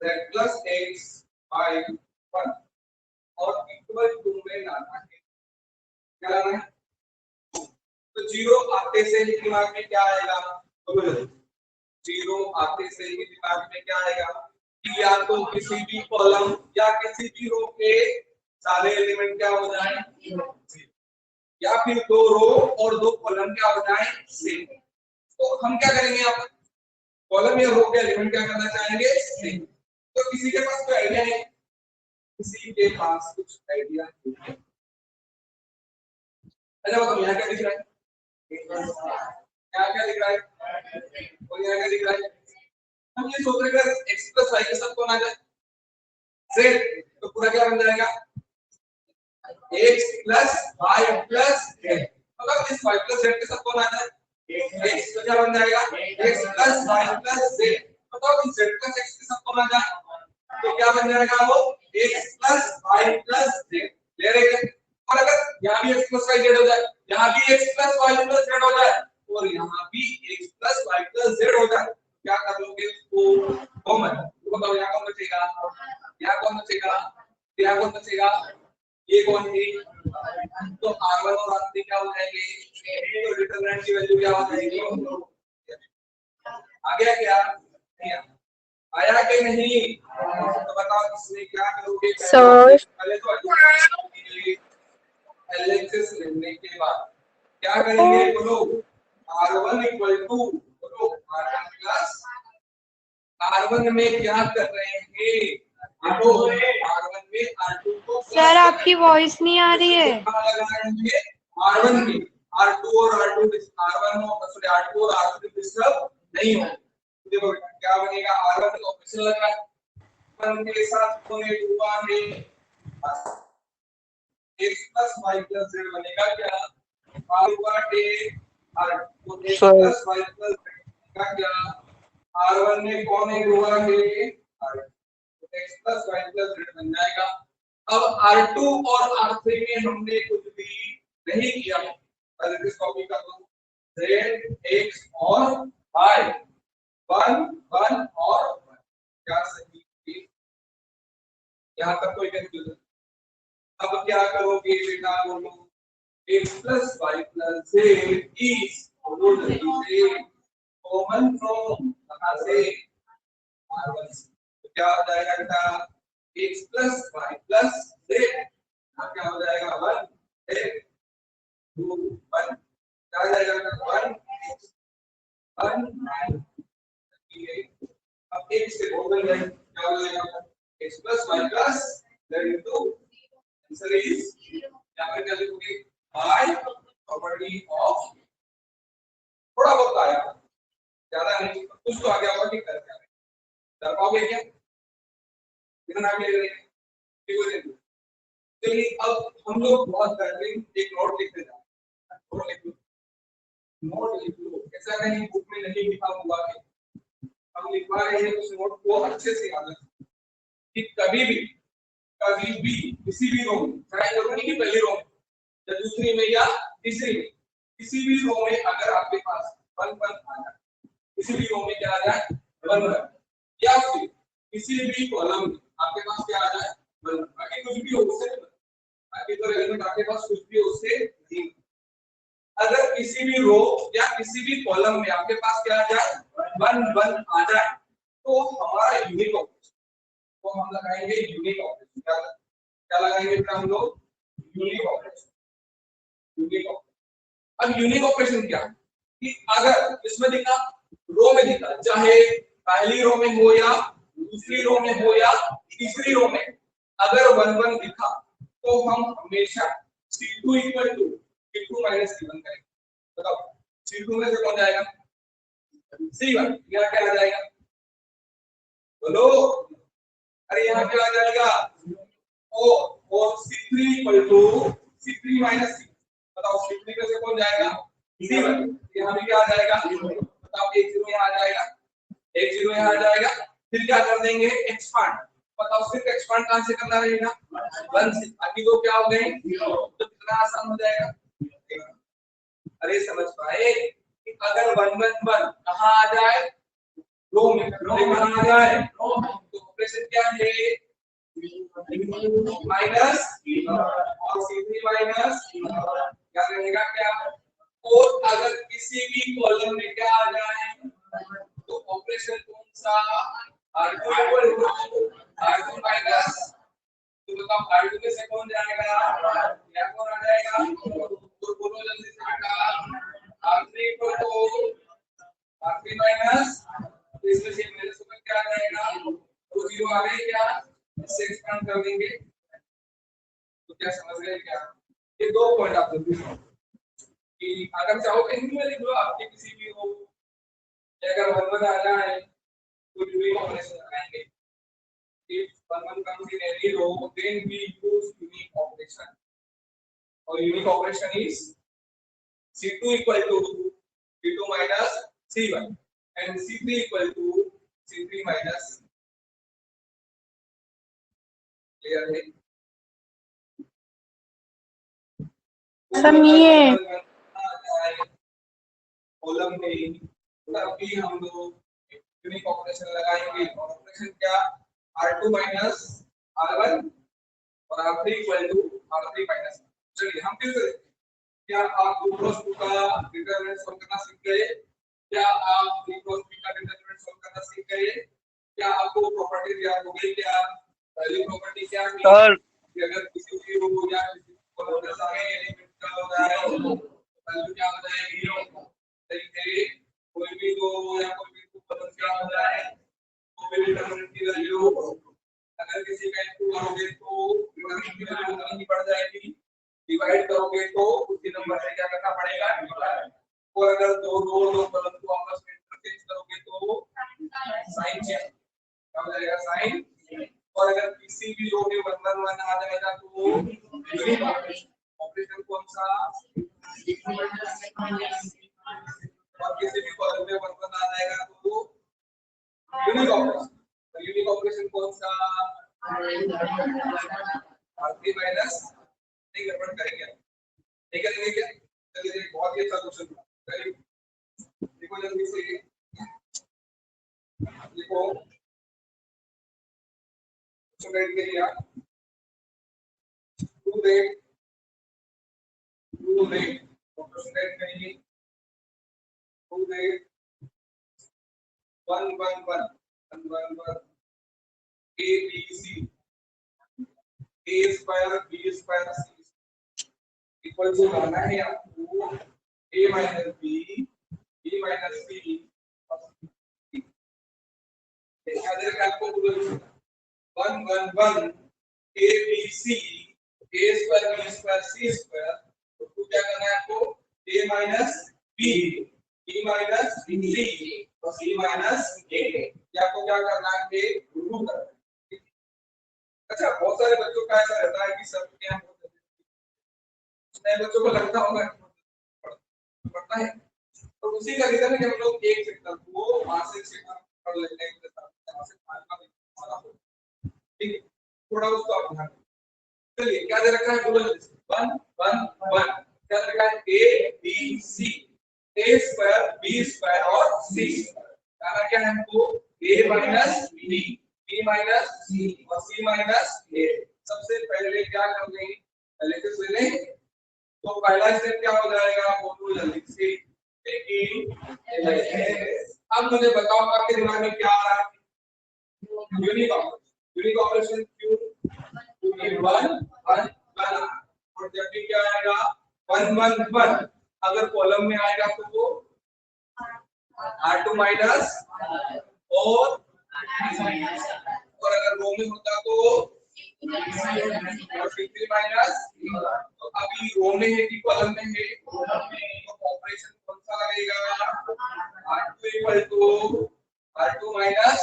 z plus x y 1 और इक्वल टू में लाना है, क्या लाना है तो 0 आते से ही दिमाग में क्या आएगा, तो 0 आते से ही दिमाग में क्या आएगा कि या तो किसी भी कॉलम या किसी भी रो के सारे एलिमेंट क्या हो जाए या फिर दो रो और दो कॉलम क्या हो जाए सेम, तो हम क्या करेंगे यहाँ पर कॉलम या रो के एलिमेंट क्या करना चाहेंगे सेम। तो किसी के पास कोई आइडिया है, किसी के पास कुछ आइडिया है अच्छा बताओ यहाँ क्या दिख रहा है, यहाँ क्या दिख रहा है और यहाँ क्या दिख रहा है। हम ये सोच रहे हैं अगर x प्लस वाई के साथ कौन आ जाए z, तो पूरा क्या बन जाएगा x plus Y plus z। मतलब इस y प्लस z के साथ कौन आ जाए x, तो क्या बन जाएगा x plus Y plus z। मतलब इस z प्लस x के साथ कौन आ जाए, तो क्या बन जाएगा वो x plus Y plus z। ले रहे हैं। और अगर यहाँ भी x प्लस वाई z हो जाए, यहाँ भी x plus Y plus z हो जाए और यहाँ भी x plus Y plus z हो जाए, क्या कर लोगे उसको कॉमन। तो बताओ यहाँ कौन बचेगा, यहाँ कौन बचेगा, यहाँ कौन बचेगा, ये कौन है, तो r1 और r3 क्या हो जाएंगे, तो डिटरमिनेंट की वैल्यू क्या हो जाएगी, आ गया क्या, नहीं आया कि नहीं, तो बताओ इसमें क्या करोगे। पहले तो एलएचएस लेने के बाद क्या करेंगे बोलो, r1 इक्वल टू बोलो r1 प्लस r1 में क्या कर रहे हैं, देखो r1 में r2 को सर आपकी वॉइस नहीं आ रही है। r1 में r2 और r2 r1 और r2 और r3 डिस्टर्ब नहीं हो। देखो क्या बनेगा, r1 तो ऑप्शन लग रहा है 1 के साथ होने हुआ है x plus y plus z बनेगा क्या, r1 x plus y plus z का क्या, r1 में कौन है हुआ है x plus y plus z बन जाएगा। अब r2 और r3 में हमने कुछ भी नहीं किया, पहले इस कॉपी कर दो, z x और y 1 1 और 1 क्या सही है, यहाँ तक कोई कंफ्यूजन। अब क्या करोगे बेटा बोलो, x plus Y plus z is common from कहां से r1 से, तो क्या हो जाएगा बेटा x plus Y plus z, क्या हो जाएगा 1 2 1, क्या हो जाएगा 1 1 अब x से बदल जाए, क्या हो जाएगा x plus Y plus z into answer is, यहाँ पे क्या लिखोगे बाय प्रॉपर्टी ऑफ, थोड़ा बहुत आया ज्यादा नहीं, कुछ तो आ गया होगा, ठीक कर पाओगे क्या, कितना आगे ले रहे, चलिए अब हम लोग बहुत बेहतरीन एक नोट लिखते जा रहे हैं, नोट लिख लो, नोट लिख लो, ऐसा नहीं बुक में नहीं लिखा हुआ है, हम लिखवा रहे हैं उस नोट को अच्छे से याद रखें कि कभी भी किसी भी रो में, चाहे जरूरी नहीं कि पहली रो में या दूसरी में या तीसरी में, किसी भी रो में अगर आपके पास 1 1 आ जाए, किसी भी रो में क्या आ जाए 1 1, या फिर किसी भी कॉलम में आपके पास क्या आ जाए 1, बाकी कुछ भी हो उससे, बाकी तो एलिमेंट आपके पास कुछ भी हो उससे नहीं, अगर किसी भी रो या किसी भी कॉलम में आपके पास क्या आ जाए 1 1 आ जाए, तो हमारा यूनिक ऑपरेशन, तो हम लगाएंगे यूनिक ऑपरेशन, क्या लगाएंगे बेटा हम लोग यूनिक ऑपरेशन, यूनिक ऑपरेशन। अब यूनिक ऑपरेशन क्या है कि अगर इसमें दिखा रो में दिखा, चाहे पहली रो में हो या दूसरी रो में हो या तीसरी रो में, अगर 1 1 दिखा तो हम हमेशा c2 equal to c2 minus c1 करेंगे। बताओ c2 में से कौन जाएगा c1, यहाँ क्या आ जाएगा बोलो, अरे यहाँ क्या आ जाएगा ओ, और c3 equal to c3 minus c, बताओ c3 में से कौन जाएगा c1, यहाँ भी क्या आ जाएगा, बताओ 1 0 यहाँ आ जाएगा, 1 0 यहाँ आ जाएगा, फिर क्या कर देंगे एक्सपांड, बताओ सिर्फ एक्सपांड कहां से करना रहेगा 1 से, बाकी दो क्या हो गए 0, तो कितना आसान हो जाएगा। अरे समझ पाए कि अगर 1 1 1 कहां आ जाए रो में, कहां आ जाए, तो ऑपरेशन क्या है माइनस और c3 माइनस क्या रहेगा क्या, और अगर किसी भी कॉलम में क्या आ जाए तो ऑपरेशन कौन सा r2 equal to r2 minus, तो बताओ r2 में से कौन जाएगा, क्या कौन आ जाएगा, तो बोलो जल्दी से बेटा r3 equal to r3 minus, इसमें से मेरे से क्या आ जाएगा, तो 0 आ गए क्या, इससे एक्सपेंड कर देंगे, तो क्या समझ गए क्या, ये दो पॉइंट आप जल्दी समझो। कि अगर चाहो तो हिंदी में लिख लो आपके किसी भी रो, अगर 1 1 आ जाए तो यूनिक ऑपरेशन लगाएंगे। If 1 1 comes in any row, then we use unique operation. Or unique operation is C2 equal to C2 minus C1 and C3 equal to C3 minus. Clear है? सर ये कॉलम में तब भी हम लोग unique operation लगाएंगे। Operation क्या? R2 minus R1 और R3 equal to R3 minus। चलिए हम फिर से क्या आप 2 क्रॉस 2 का डिटरमिनेंट सॉल्व करना सीख गए? क्या आप 3 क्रॉस 3 का डिटरमिनेंट सॉल्व करना सीख गए? क्या आपको प्रॉपर्टी याद हो गई? क्या पहली प्रॉपर्टी क्या है कि अगर किसी भी रो या किसी कॉलम के सामने एलिमेंट का हो रहा है तो वैल्यू क्या हो जाएगी? देखिए कोई भी रो या कोई भी कॉलम क्या हो रहा है तो भी डिटरमिनेंट की वैल्यू अगर किसी का इनटू करोगे तो डिटरमिनेंट की वैल्यू नहीं बढ़ जाएगी, डिवाइड करोगे तो उसी नंबर से क्या करना पड़ेगा? डिवाइड। और अगर दो कॉलम को आपस में इंटरचेंज करोगे तो साइन चेंज क्या हो जाएगा? साइन। और अगर किसी भी रो में 1 1 1 आ जाएगा तो यूनिक ऑपरेशन कौन सा? और किसी भी कॉलम में 1 1 आ जाएगा तो यूनिक ऑपरेशन। तो यूनिक ऑपरेशन कौन सा? R3 minus. नहीं गड़बड़ करेंगे, नहीं करेंगे क्या? चलिए देखिए बहुत ही अच्छा क्वेश्चन था। देखो जल्दी से देखो क्वेश्चन के लिए टू रेट क्वेश्चन करेंगे to rate 1 1 1 A B C A square B square C equal to लाना है आपको A minus B minus C। अगर आपको 1 1 1 A B C A square B square C square तो क्या करना है आपको? A minus B minus C और C माइनस A या आपको क्या करना है? गुणा करना है। अच्छा बहुत सारे बच्चों का ऐसा रहता है कि सब क्या नए बच्चों को लगता होगा पढ़ता है तो उसी का रीजन है कि हम लोग एक सेक्टर को मासिक सेक्टर पढ़ लेते हैं ठीक है, थोड़ा उसको आप ध्यान चलिए क्या दे रखा है? बोलो 1 1 1 क्या दे रखा है? A B C A square B square और C स्क्वायर क्या है हमको? A minus B minus C और C माइनस A। सबसे पहले क्या करोगे? पहले तो सुन लें तो पहला स्टेप क्या हो जाएगा? बोलो जल्दी से अब मुझे बताओ आपके दिमाग में क्या आ रहा है? यूनिक ऑपरेशन क्यों? 1 1 1 और जब भी क्या आएगा 1 1 1 अगर कॉलम में आएगा तो वो R2 माइनस और अगर रो में होता तो C3 माइनस। तो अभी रो में है कि कॉलम में है? तो ऑपरेशन कौन सा लगेगा? R2 equal to R2 minus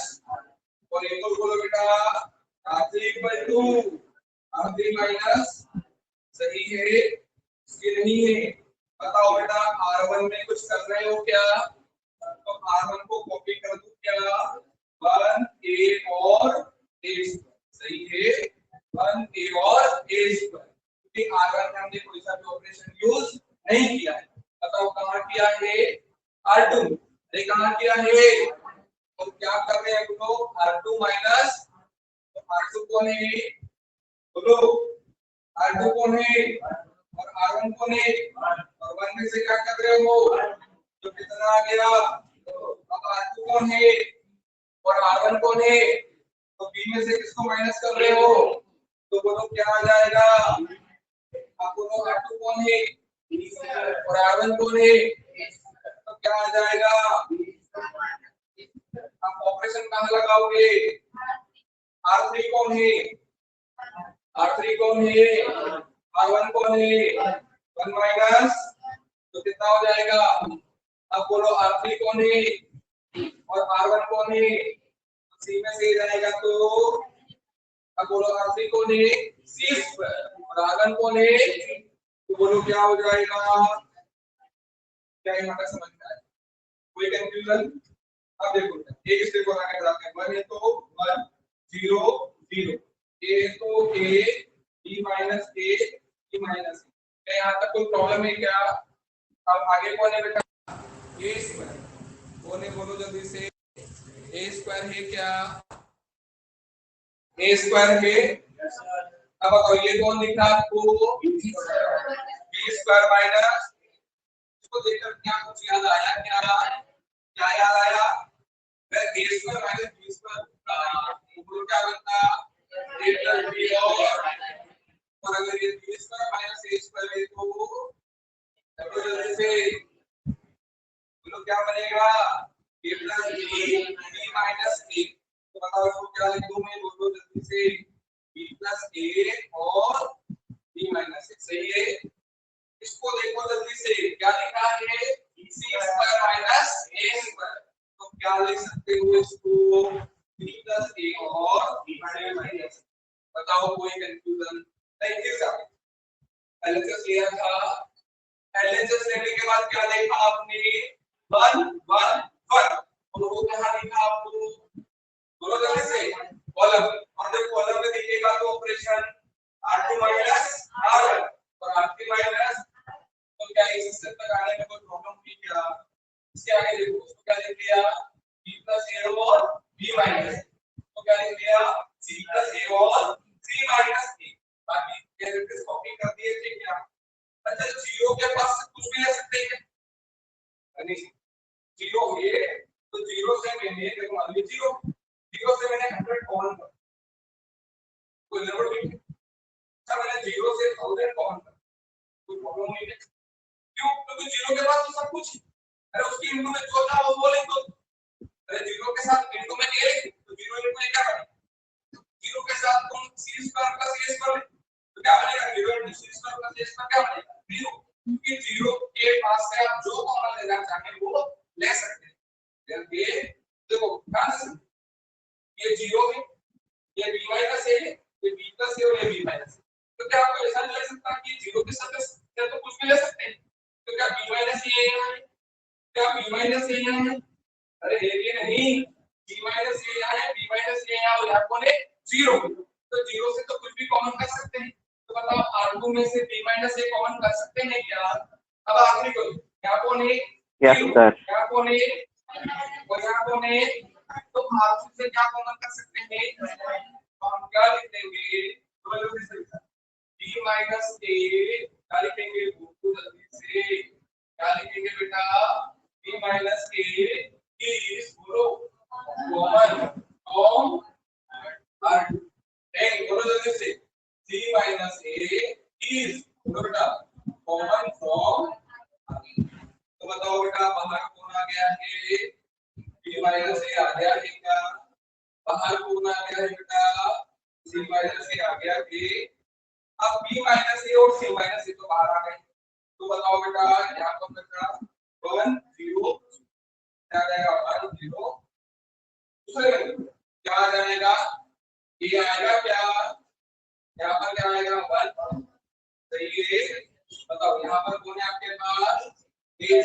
और एक और बोलो बेटा R3 equal to R3 minus. सही है इसके नहीं है? बताओ बेटा R1 में कुछ कर रहे हो क्या? तो R1 को कॉपी कर दूं क्या? 1A और A सही है 1A और A क्योंकि R1 में हमने कोई सा भी ऑपरेशन यूज नहीं किया है। बताओ कहां किया है? R2 अरे कहां किया है? तो क्या कर रहे हैं हम लोग? R2 माइनस तो R2 कौन है? बोलो R2 कौन है और R1 कौन है? और 1 में से क्या कर रहे हो? तो कितना आ गया? अब R2 कौन है और R1 कौन है? तो B में से किसको माइनस कर रहे हो? तो बोलो क्या आ जाएगा? आप बोलो R2 कौन है और R1 कौन है? तो क्या आ जाएगा? आप ऑपरेशन कहां लगाओगे? R3 कौन है? R3 कौन है? R1 कौन है? 1 माइनस तो कितना हो जाएगा? अब बोलो R3 कौन है और R1 कौन है? सी में से जाएगा तो अब बोलो R3 कौन है? C स्क्वायर और R1 कौन है? तो बोलो क्या हो जाएगा? क्या यहाँ का समझ में आया? कोई कंफ्यूजन? अब देखो एक स्टेप और आगे बढ़ाते हैं। 1 है तो 1 0 0 a है तो a b minus a b minus क्या यहाँ तक कोई प्रॉब्लम है क्या? अब आगे कौन है बेटा? a स्क्वायर कौन है बोलो जल्दी से? a स्क्वायर है क्या? a स्क्वायर है। अब बताओ ये कौन दिख रहा है आपको? b स्क्वायर माइनस इसको देखकर क्या कुछ याद आया? क्या याद आया? a square minus b square ऊपर क्या बनता? a प्लस b और अगर ये b square minus a square है तो जल्दी से बोलो क्या बनेगा? a plus b minus a। तो बताओ इसको क्या लिख दूं मैं? बोलो जल्दी से। b प्लस a और b माइनस a सही है। इसको देखो जल्दी से क्या लिखा है? c square minus a square. तो क्या लिख सकते हो इसको? b प्लस a और b माइनस। बताओ कोई कंफ्यूजन? नहीं फिर से एलएचएस लिया था। एलएचएस लेने के बाद क्या देखा आपने? 1 1 1 और वो कहां लिखा आपको? बोलो जल्दी से। कॉलम और जब कॉलम में दिखेगा तो ऑपरेशन R2 माइनस R1 और R3 माइनस तो क्या इस स्टेप तक आने में कोई प्रॉब्लम हुई क्या? इसके आगे देखो उसको क्या लिख दिया? b प्लस a और b माइनस तो क्या लिख दिया? c प्लस a और c माइनस a। बाकी कैरेक्टर्स कॉपी कर दिए थे क्या? अच्छा जीरो के पास कुछ भी ले सकते हैं नहीं? जीरो है तो जीरो से मैंने देखो मान लीजिए जीरो से मैंने 100 कॉमन कर कोई गड़बड़ नहीं है। अच्छा मैंने जीरो से 1000 कॉमन कर कोई प्रॉब्लम नहीं है। क्यों? क्योंकि जीरो के पास तो सब कुछ है। अरे उसकी इनटू में जो था वो बोले तो अरे जीरो के साथ इनटू में a तो जीरो इनटू a क्या बनेगा? जीरो के साथ तुम c square plus a square तो क्या बनेगा? Zero into c square plus a square क्या बनेगा? जीरो। क्योंकि जीरो के पास से आप जो कॉमन लेना चाहें वो ले सकते हैं। ये देखो ध्यान से ये जीरो है ये b माइनस a है ये b प्लस a और ये b माइनस तो क्या आपको ऐसा नहीं लग सकता कि जीरो के साथ तो कुछ भी ले सकते हैं? तो क्या b माइनस a यहाँ है? क्या b माइनस a यहाँ है? अरे ये नहीं b माइनस a यहाँ है b माइनस a यहाँ और यहाँ कौन है? जीरो। तो जीरो से तो कुछ भी कॉमन कर सकते हैं। तो बताओ R2 में से b माइनस a कॉमन कर सकते हैं क्या? अब आखिरी को यहाँ कौन है? Yes, sir. यहाँ कौन है? और यहाँ कौन है? तो R2 से क्या कॉमन कर सकते हैं? तो हम क्या लिख देंगे? b माइनस a क्या लिखेंगे? जल्दी से क्या लिखेंगे बेटा? b माइनस a is बोलो कॉमन फ्रॉम R2 बोलो जल्दी से c माइनस a is बोलो बेटा कॉमन फ्रॉम R2। तो बताओ बेटा बाहर कौन आ गया है? b माइनस a आ गया है क्या? बाहर कौन आ गया है बेटा? c माइनस a आ गया है। अब b माइनस a और c माइनस a तो बाहर आ गए। तो बताओ बेटा यहाँ पर बेटा 1 0 क्या आ जाएगा? 1 0 दूसरे में क्या आ जाएगा? ये आएगा क्या? यहाँ पर क्या आएगा? 1 सही है। बताओ यहाँ पर कौन है आपके पास? a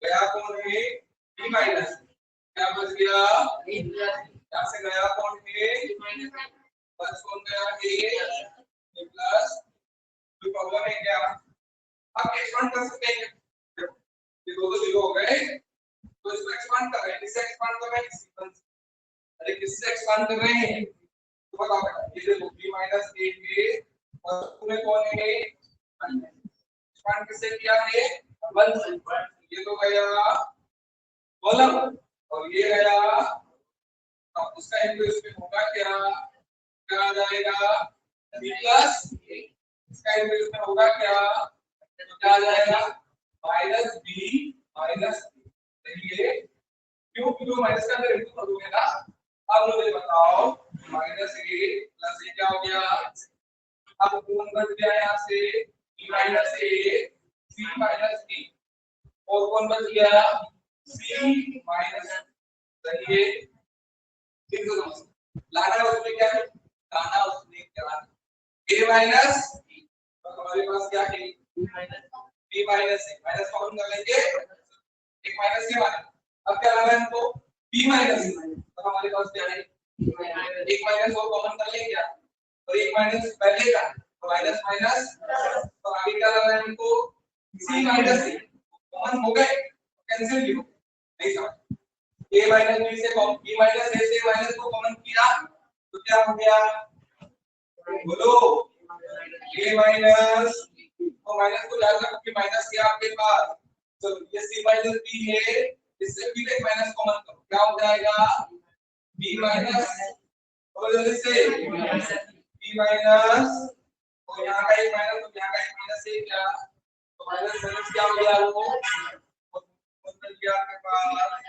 गया कौन है? b माइनस क्या बच गया? यहाँ से गया कौन है? बस कौन गया? a प्लस कोई प्रॉब्लम है क्या? आप एक्सपांड कर सकते हैं ये दो तो जीरो हो गए तो इसको एक्सपांड कर रहे हैं। किससे एक्सपांड कर रहे हैं? सीक्वेंस। अरे किससे एक्सपांड कर रहे हैं? तो बताओ बेटा ये देखो b माइनस a के और तुम्हें कौन है? एक्सपांड किससे किया है? 1 से। ये तो गया कॉलम और ये गया अब उसका इनटू इसमें होगा क्या? क्या आ जाएगा? b प्लस इसका इनटू इसमें होगा क्या? क्या आ जाएगा? माइनस b माइनस देखिए क्यों क्यों माइनस का अंदर इनटू कर दोगे ना। अब मुझे बताओ माइनस a प्लस a क्या हो गया? अब कौन बच गया यहाँ से? b minus a c minus d और कौन बच गया c माइनस सही है ठीक है लाना उसमें क्या है लाना उसमें क्या है a माइनस तो हमारे पास क्या है b minus a minus common कर लेंगे एक माइनस के बाद अब क्या लाना है हमको b माइनस तो हमारे पास क्या है एक माइनस और कॉमन कर लेंगे क्या और एक माइनस पहले का तो माइनस माइनस तो आगे क्या लाना है हमको c माइनस a कॉमन हो गए कैंसिल भी हो नहीं समझ a माइनस b से b माइनस a से माइनस को कॉमन किया तो क्या हो गया बोलो a माइनस तो माइनस को याद रखो कि माइनस क्या आपके पास तो ये c माइनस b है इससे b का माइनस कॉमन करो क्या हो जाएगा b माइनस और जल्दी से b माइनस और यहाँ का एक माइनस तो यहाँ का एक माइनस है क्या तो माइनस माइनस क्या हो गया वो मतलब क्या आपके पास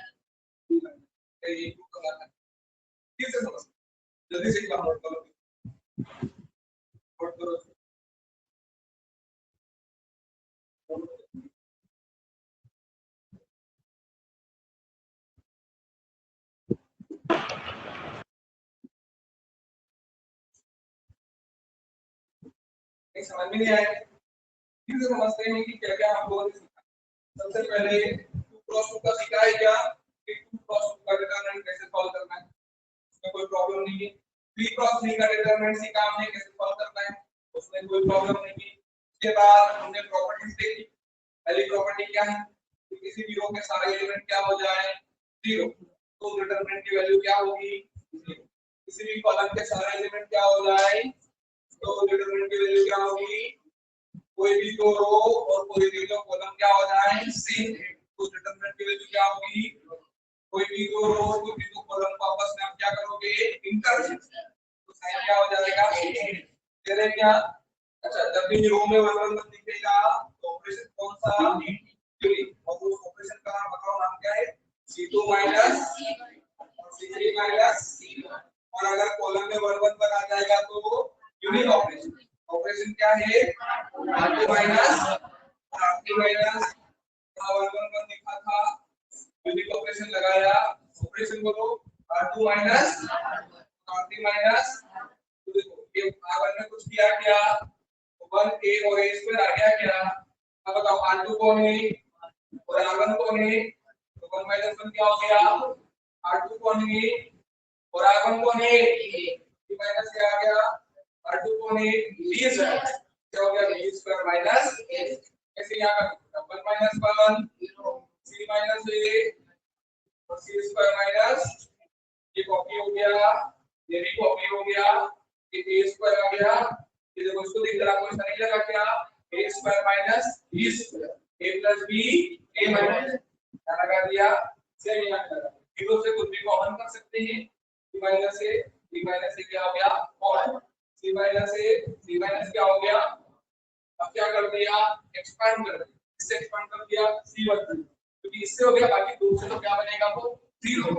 ये ठीक से समझ जल्दी से काम नोट करो नोट करो समझ में नहीं आया ठीक से समझते हैं कि क्या क्या हम लोगों ने सीखा सबसे पहले 2 क्रॉस 2 का सीखा है क्या कि 2 क्रॉस 2 का डिटरमिनेंट कैसे सॉल्व करना है उसमें कोई प्रॉब्लम नहीं है 3 क्रॉस 3 का डिटरमिनेंट सीखा हमने कैसे सॉल्व करना है उसमें कोई प्रॉब्लम नहीं है उसके बाद हमने प्रॉपर्टीज देखी पहली प्रॉपर्टी क्या है कि किसी भी रो के सारे एलिमेंट क्या हो जाए 0 तो डिटरमिनेंट की वैल्यू क्या होगी 0 किसी भी कॉलम के सारे एलिमेंट क्या हो जाए तो डिटरमिनेंट की वैल्यू क्या होगी कोई भी दो रो और कोई भी दो कॉलम क्या हो जाए सेम तो डिटरमिनेंट की वैल्यू क्या होगी कोई भी दो रो कोई भी दो कॉलम को आपस में आप क्या करोगे इंटरचेंज तो साइन क्या हो जाएगा तेरे क्या अच्छा जब भी रो में 1 1 दिखेगा तो ऑपरेशन कौन सा यूनिट और उस ऑपरेशन का नाम बताओ नाम क्या है c2 माइनस c3 माइनस और अगर कॉलम में 1 1 आ जाएगा तो यूनिट ऑपरेशन ऑपरेशन क्या है r2 माइनस r3 माइनस 1 1 लिखा था यूनिट ऑपरेशन लगाया ऑपरेशन बोलो r2 माइनस r3 माइनस तो देखो ये r1 में कुछ किया क्या 1 a और a स्क्वायर आ गया क्या अब बताओ r2 कौन है और r1 कौन है तो 1 माइनस 1 क्या हो गया r2 कौन है और r1 कौन है b माइनस क्या आ गया r2 कौन है b स्क्वायर क्या हो गया b स्क्वायर माइनस a ऐसे यहां का 1 माइनस 1 c माइनस a और c स्क्वायर माइनस ये कॉपी हो गया ये भी कॉपी हो गया ये a स्क्वायर आ गया ये देखो इसको देख कर आपको नहीं लगा क्या a square minus b square a plus b a minus क्या लगा दिया सेम यहां लगा जीरो से कुछ भी कॉमन कर सकते हैं b माइनस a क्या हो गया common c minus a c minus क्या हो गया अब क्या कर दिया एक्सपांड कर दिया इससे एक्सपांड कर दिया c1 क्योंकि इससे हो गया बाकी दो से तो क्या बनेगा वो 0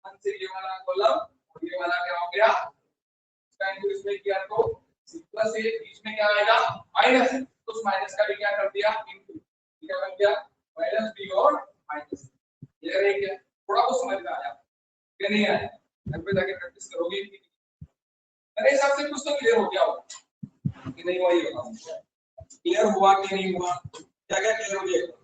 1 से ये वाला कॉलम और ये वाला क्या हो गया एक्सपांड को इसमें किया तो c प्लस a बीच में क्या आएगा माइनस तो उस माइनस का भी क्या कर दिया इनटू क्या बन गया माइनस b और माइनस क्लियर है क्या थोड़ा बहुत समझ में आया कि नहीं आया घर पे जाके प्रैक्टिस करोगे मेरे हिसाब से कुछ तो क्लियर हो गया होगा कि नहीं हुआ ये बताओ क्लियर हुआ कि नहीं हुआ क्या क्या क्लियर हो गया